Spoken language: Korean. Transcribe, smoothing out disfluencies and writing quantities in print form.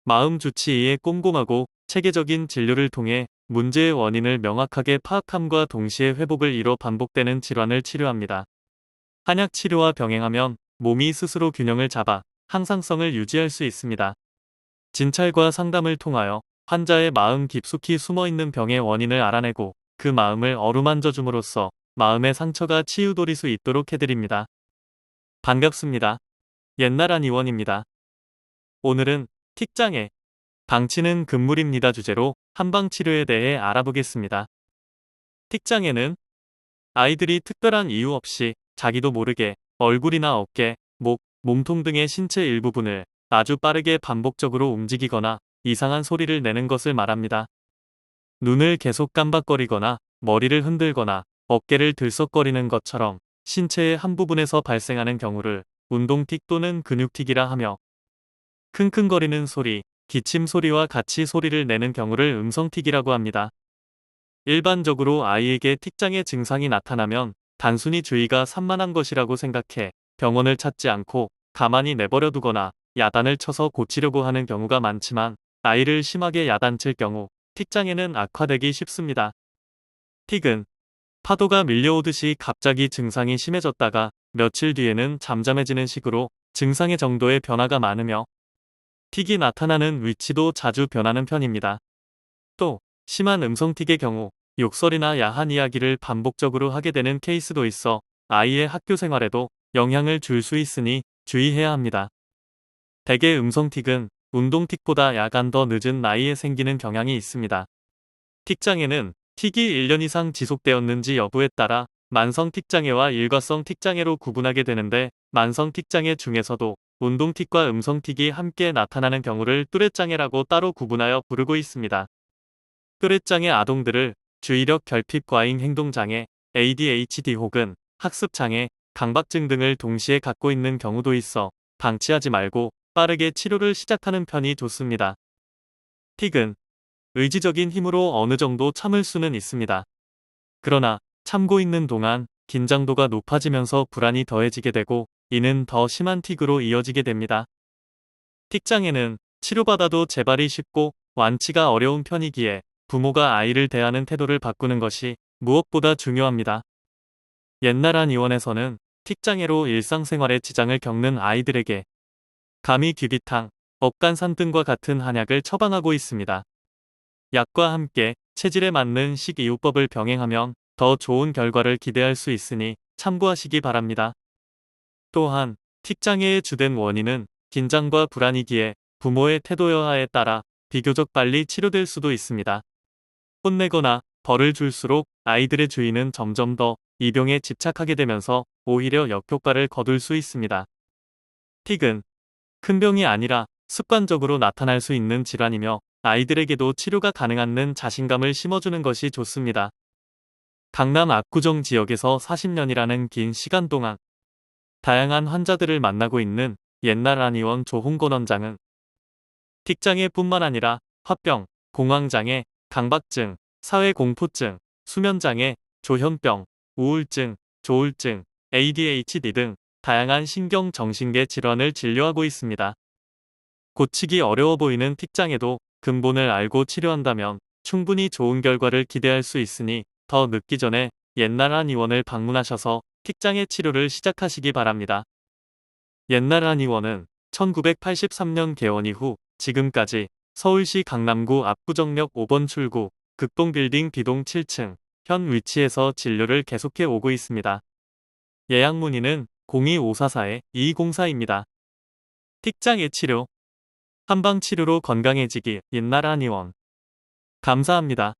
마음 주치의의 꼼꼼하고 체계적인 진료를 통해 문제의 원인을 명확하게 파악함과 동시에 회복을 이뤄 반복되는 질환을 치료합니다. 한약 치료와 병행하면 몸이 스스로 균형을 잡아 항상성을 유지할 수 있습니다. 진찰과 상담을 통하여 환자의 마음 깊숙이 숨어있는 병의 원인을 알아내고 그 마음을 어루만져 줌으로써 마음의 상처가 치유될 수 있도록 해드립니다. 반갑습니다. 옛날한 의원입니다. 오늘은 틱장애, 방치는 금물입니다 주제로 한방치료에 대해 알아보겠습니다. 틱장애는 아이들이 특별한 이유 없이 자기도 모르게 얼굴이나 어깨, 목, 몸통 등의 신체 일부분을 아주 빠르게 반복적으로 움직이거나 이상한 소리를 내는 것을 말합니다. 눈을 계속 깜박거리거나 머리를 흔들거나 어깨를 들썩거리는 것처럼 신체의 한 부분에서 발생하는 경우를 운동틱 또는 근육틱이라 하며, 킁킁거리는 소리, 기침 소리와 같이 소리를 내는 경우를 음성틱이라고 합니다. 일반적으로 아이에게 틱장애 증상이 나타나면 단순히 주의가 산만한 것이라고 생각해 병원을 찾지 않고 가만히 내버려 두거나 야단을 쳐서 고치려고 하는 경우가 많지만, 아이를 심하게 야단칠 경우 틱장애는 악화되기 쉽습니다. 틱은 파도가 밀려오듯이 갑자기 증상이 심해졌다가 며칠 뒤에는 잠잠해지는 식으로 증상의 정도의 변화가 많으며, 틱이 나타나는 위치도 자주 변하는 편입니다. 또 심한 음성틱의 경우 욕설이나 야한 이야기를 반복적으로 하게 되는 케이스도 있어 아이의 학교 생활에도 영향을 줄 수 있으니 주의해야 합니다. 대개 음성틱은 운동틱보다 약간 더 늦은 나이에 생기는 경향이 있습니다. 틱장애는 틱이 1년 이상 지속되었는지 여부에 따라 만성 틱장애와 일과성 틱장애로 구분하게 되는데, 만성 틱장애 중에서도 운동틱과 음성틱이 함께 나타나는 경우를 뚜렛장애라고 따로 구분하여 부르고 있습니다. 뚜렛장애 아동들을 주의력 결핍 과잉 행동장애, ADHD 혹은 학습장애, 강박증 등을 동시에 갖고 있는 경우도 있어 방치하지 말고 빠르게 치료를 시작하는 편이 좋습니다. 틱은 의지적인 힘으로 어느 정도 참을 수는 있습니다. 그러나 참고 있는 동안 긴장도가 높아지면서 불안이 더해지게 되고, 이는 더 심한 틱으로 이어지게 됩니다. 틱장애는 치료받아도 재발이 쉽고 완치가 어려운 편이기에 부모가 아이를 대하는 태도를 바꾸는 것이 무엇보다 중요합니다. 옛날 의원에서는 틱장애로 일상생활에 지장을 겪는 아이들에게 감이 귀비탕, 업간산 등과 같은 한약을 처방하고 있습니다. 약과 함께 체질에 맞는 식이요법을 병행하면 더 좋은 결과를 기대할 수 있으니 참고하시기 바랍니다. 또한 틱장애의 주된 원인은 긴장과 불안이기에 부모의 태도 여하에 따라 비교적 빨리 치료될 수도 있습니다. 혼내거나 벌을 줄수록 아이들의 주의는 점점 더 이 병에 집착하게 되면서 오히려 역효과를 거둘 수 있습니다. 틱은 큰 병이 아니라 습관적으로 나타날 수 있는 질환이며, 아이들에게도 치료가 가능한 자신감을 심어주는 것이 좋습니다. 강남 압구정 지역에서 40년이라는 긴 시간 동안 다양한 환자들을 만나고 있는 옛날 한의원 조홍건 원장은 틱장애뿐만 아니라 화병, 공황장애, 강박증, 사회공포증, 수면장애, 조현병, 우울증, 조울증, ADHD 등 다양한 신경정신계 질환을 진료하고 있습니다. 고치기 어려워 보이는 틱장애도 근본을 알고 치료한다면 충분히 좋은 결과를 기대할 수 있으니 더 늦기 전에 옛날 한의원을 방문하셔서 틱장애 치료를 시작하시기 바랍니다. 옛날 한의원은 1983년 개원 이후 지금까지 서울시 강남구 압구정역 5번 출구 극동빌딩 B동 7층 현 위치에서 진료를 계속해 오고 있습니다. 예약 문의는 02544-2204입니다. 틱장애 치료, 한방치료로 건강해지기 옛날 한의원. 감사합니다.